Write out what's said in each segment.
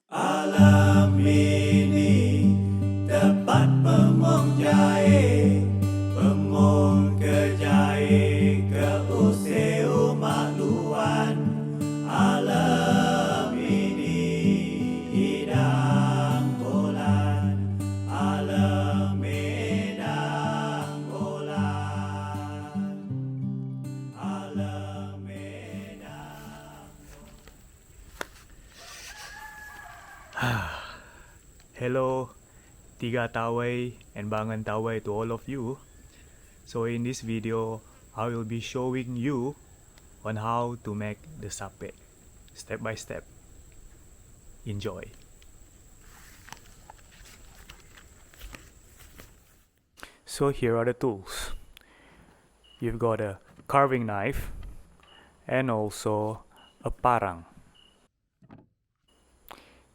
Alam ini tepat pemong jahe, pemong ke jahe ke useu makluan. Alam ini hidang bulan, alam medang bulan, alam medang. Hello, Tiga Tawai and Bangan Tawai to all of you. So in this video, I will be showing you on how to make the sape, step by step. Enjoy. So here are the tools. You've got a carving knife and also a parang.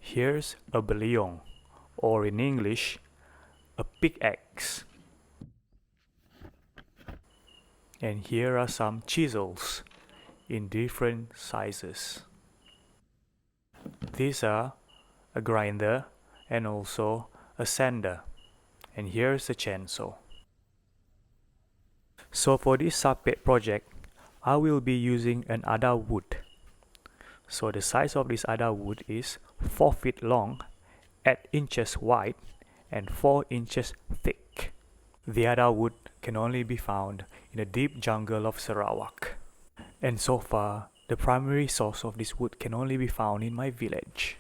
Here's a beliong, or in English, a pickaxe. And here are some chisels in different sizes. These are a grinder and also a sander. And here's a chainsaw. So for this sape project, I will be using an ada wood. So the size of this ada wood is 4 feet long, 8 inches wide, and 4 inches thick. The ada wood can only be found in the deep jungle of Sarawak. And so far, the primary source of this wood can only be found in my village.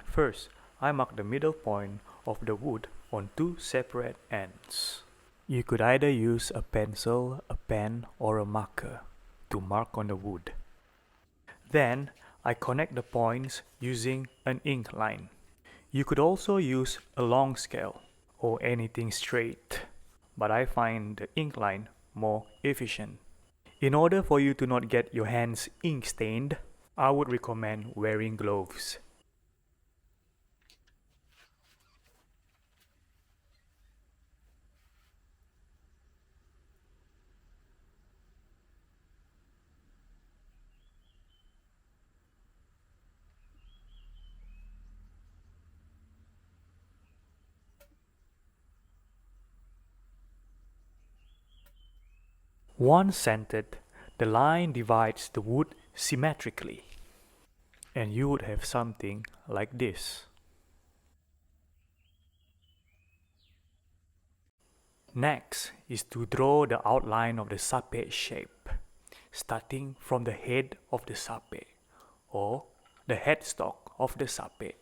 First, I mark the middle point of the wood on 2 separate ends. You could either use a pencil, a pen, or a marker to mark on the wood. Then, I connect the points using an ink line. You could also use a long scale or anything straight, but I find the ink line more efficient. In order for you to not get your hands ink stained, I would recommend wearing gloves. Once centered, the line divides the wood symmetrically, and you would have something like this. Next is to draw the outline of the sape shape, starting from the head of the sape, or the headstock of the sape.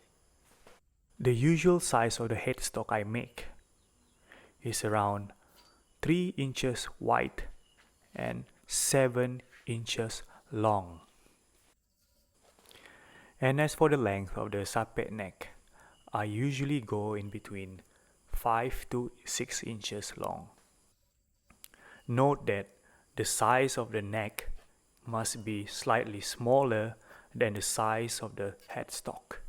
The usual size of the headstock I make is around 3 inches wide and 7 inches long. And as for the length of the sape neck, I usually go in between 5 to 6 inches long. Note that the size of the neck must be slightly smaller than the size of the headstock.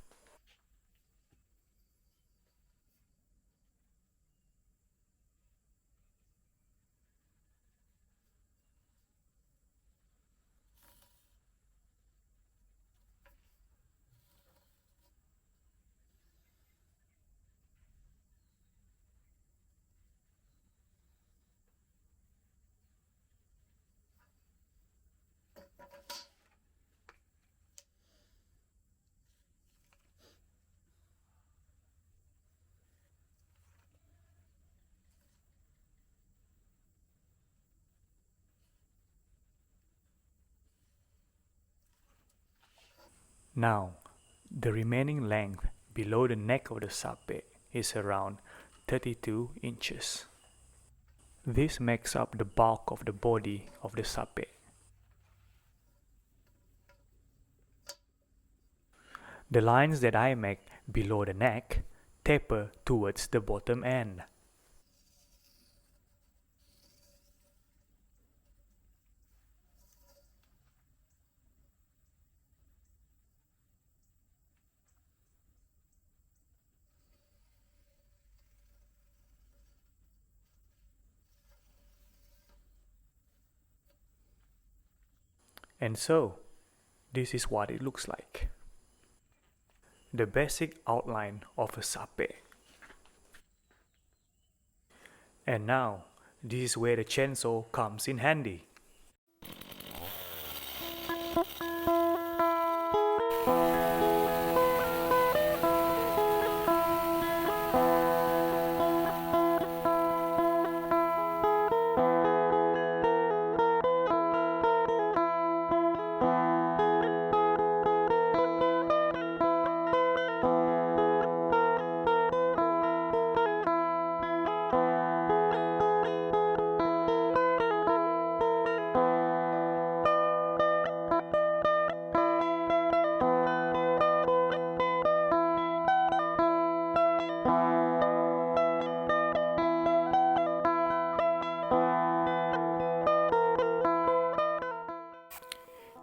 Now, the remaining length below the neck of the sape is around 32 inches. This makes up the bulk of the body of the sape. The lines that I make below the neck taper towards the bottom end. And so, this is what it looks like. the basic outline of a sape. And now, this is where the chainsaw comes in handy.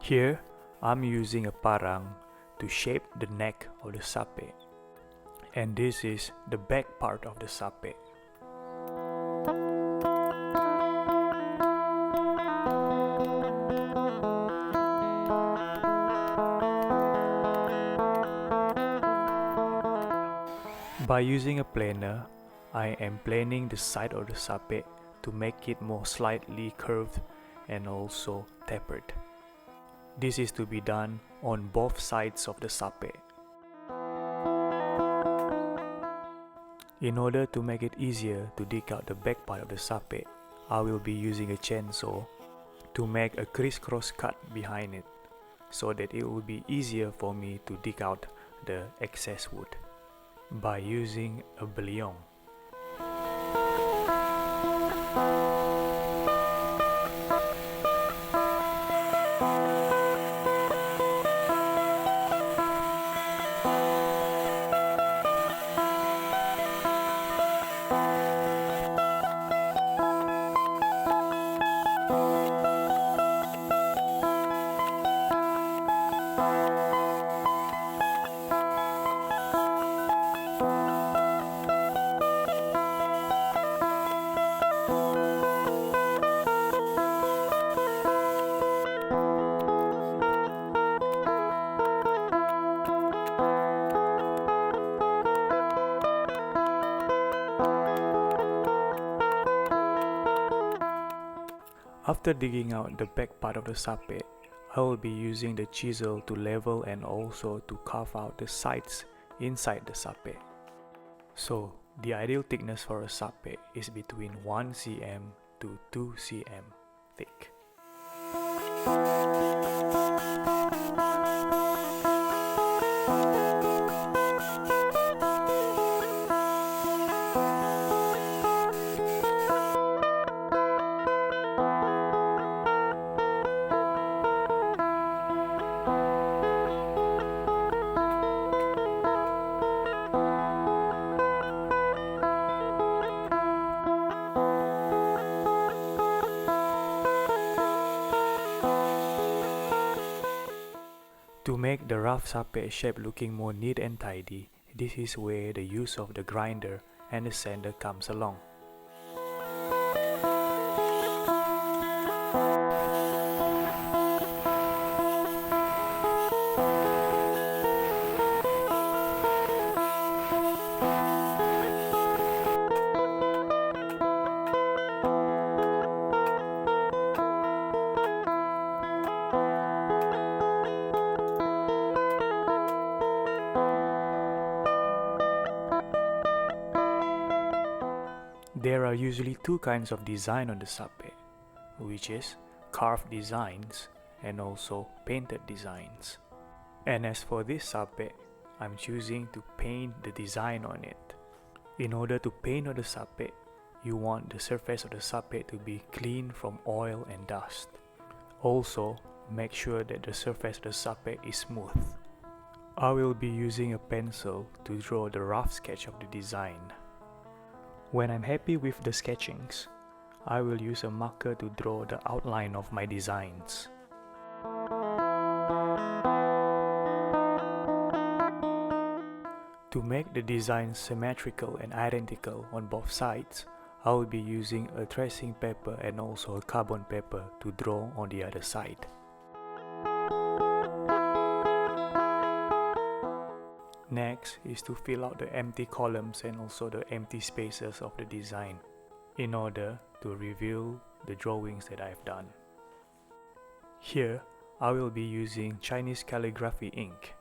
Here, I'm using a parang to shape the neck of the sape. And this is the back part of the sape. By using a planer, I am planing the side of the sape to make it more slightly curved and also tapered. This is to be done on both sides of the sape. In order to make it easier to dig out the back part of the sape, I will be using a chainsaw to make a crisscross cut behind it, so that it will be easier for me to dig out the excess wood by using a beliong. After digging out the back part of the sape, I will be using the chisel to level and also to carve out the sides inside the sape. So, the ideal thickness for a sape is between 1 cm to 2 cm thick. To make the rough sape shape looking more neat and tidy, this is where the use of the grinder and the sander comes along. There are usually two kinds of design on the sape, which is carved designs and also painted designs. And as for this sape, I'm choosing to paint the design on it. In order to paint on the sape, you want the surface of the sape to be clean from oil and dust. Also, make sure that the surface of the sape is smooth. I will be using a pencil to draw the rough sketch of the design. When I'm happy with the sketchings, I will use a marker to draw the outline of my designs. To make the design symmetrical and identical on both sides, I will be using a tracing paper and also a carbon paper to draw on the other side. Next is to fill out the empty columns and also the empty spaces of the design in order to reveal the drawings that I've done. Here, I will be using Chinese calligraphy ink.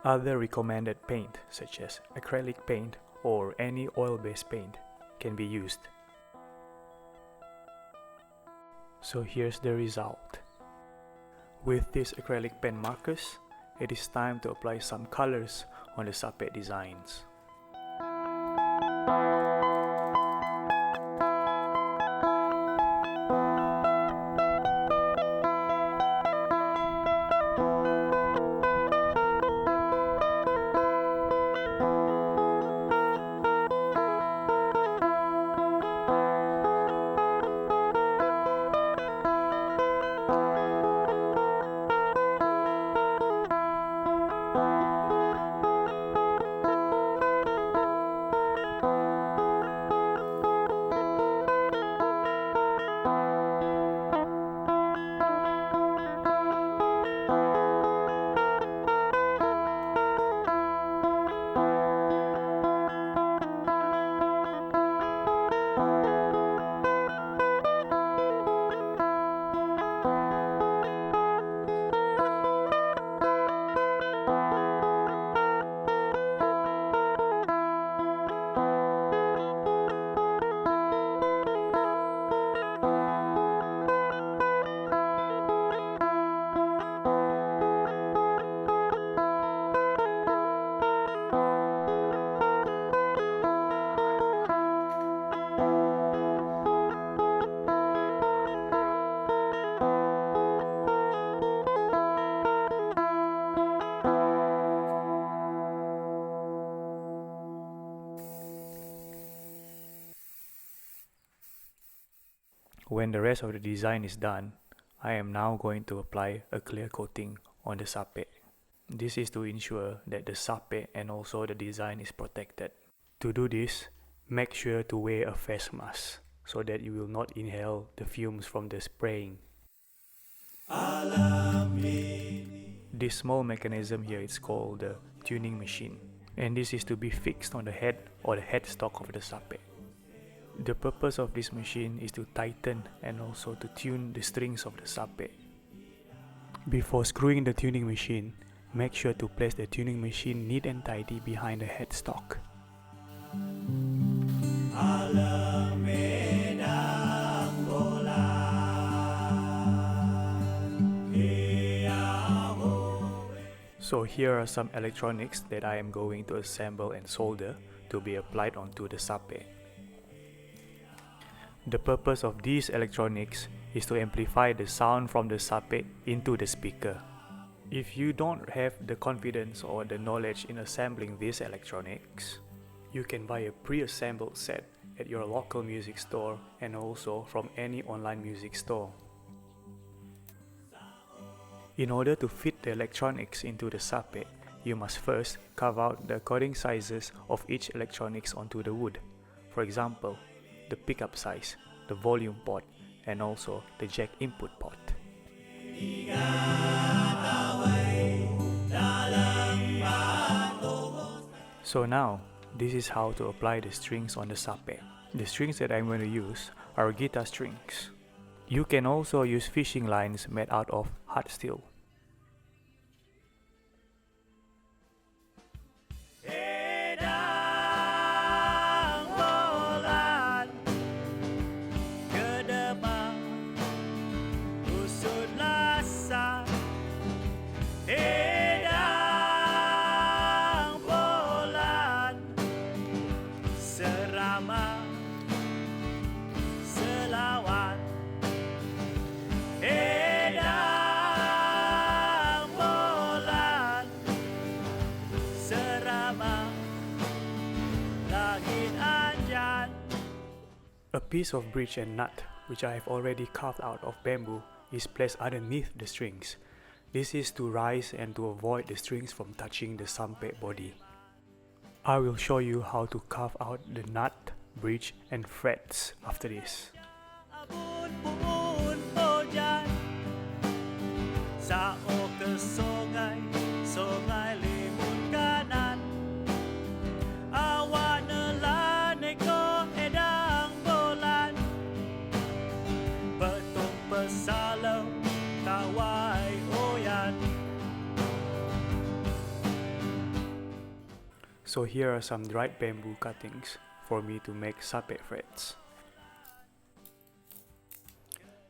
Other recommended paint such as acrylic paint or any oil-based paint can be used. So here's the result. With these acrylic pen markers, it is time to apply some colors on the Sape designs. When the rest of the design is done, I am now going to apply a clear coating on the sape. This is to ensure that the sape and also the design is protected. To do this, make sure to wear a face mask so that you will not inhale the fumes from the spraying. This small mechanism here is called the tuning machine, and this is to be fixed on the head or the headstock of the sape. The purpose of this machine is to tighten and also to tune the strings of the sape. Before screwing the tuning machine, make sure to place the tuning machine neat and tidy behind the headstock. So here are some electronics that I am going to assemble and solder to be applied onto the sape. The purpose of these electronics is to amplify the sound from the sape into the speaker. If you don't have the confidence or the knowledge in assembling these electronics, you can buy a pre-assembled set at your local music store and also from any online music store. In order to fit the electronics into the sape, you must first carve out the according sizes of each electronics onto the wood. For example, the pickup size, the volume port, and also the jack input port. So now, this is how to apply the strings on the sape. The strings that I'm going to use are guitar strings. You can also use fishing lines made out of hard steel. A piece of bridge and nut, which I have already carved out of bamboo, is placed underneath the strings. This is to rise and to avoid the strings from touching the sampe body. I will show you how to carve out the nut, bridge and frets after this. Sa o ke sungai, sungai limun kanan. So here are some dried bamboo cuttings for me to make sape frets.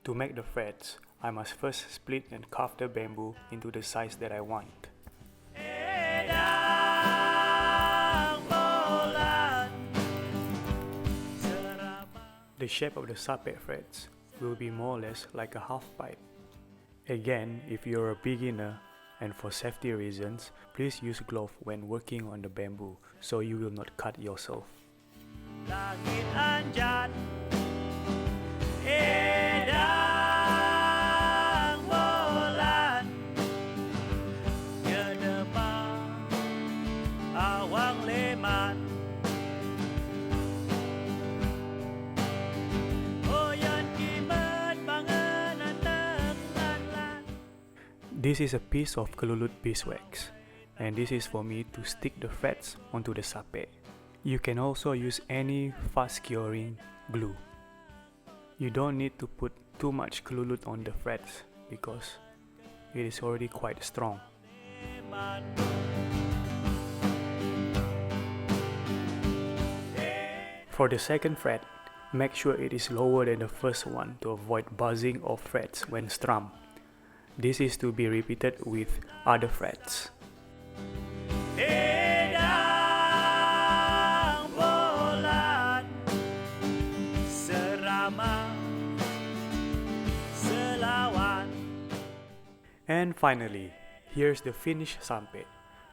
To make the frets, I must first split and carve the bamboo into the size that I want. The shape of the sape frets will be more or less like a half pipe. Again, if you're a beginner and for safety reasons, please use gloves when working on the bamboo so you will not cut yourself. Langit anjat, edang bulan, nyedepa awang leman, oyan kibat panganan tenglan. This is a piece of boatlute beeswax, and this is for me to stick the frets onto the sape. You can also use any fast curing glue. You don't need to put too much boatlute on the frets because it is already quite strong. For the second fret, make sure it is lower than the first one to avoid buzzing of frets when strummed. This is to be repeated with other frets. Edang bulan, serama selawan. And finally, here's the finished sampe.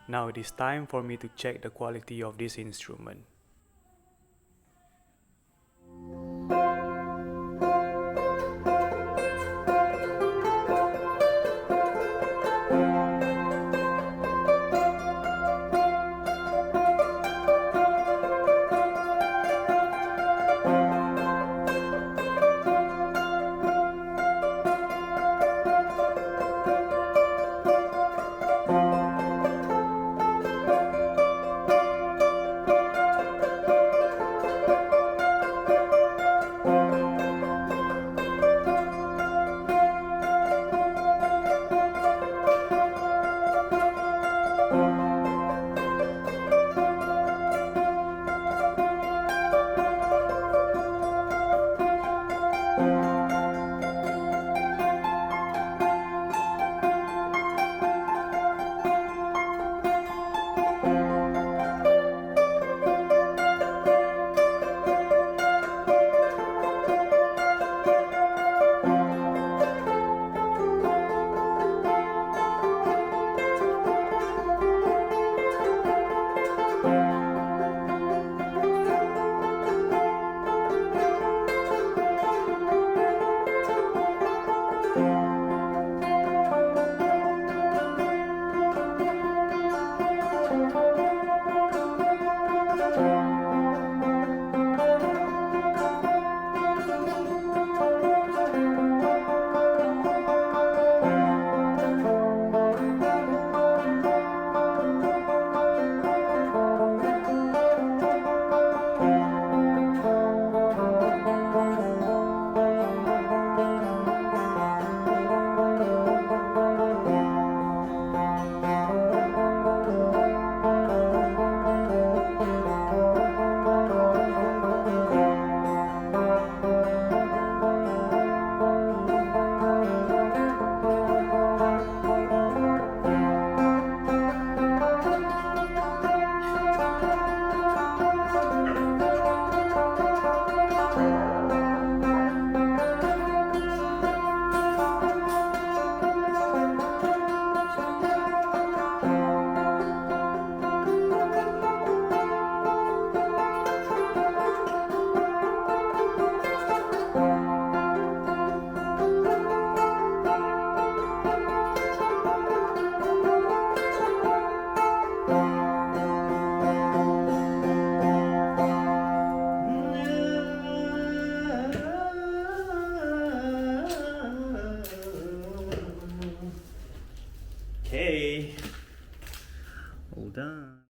Now it is time for me to check the quality of this instrument.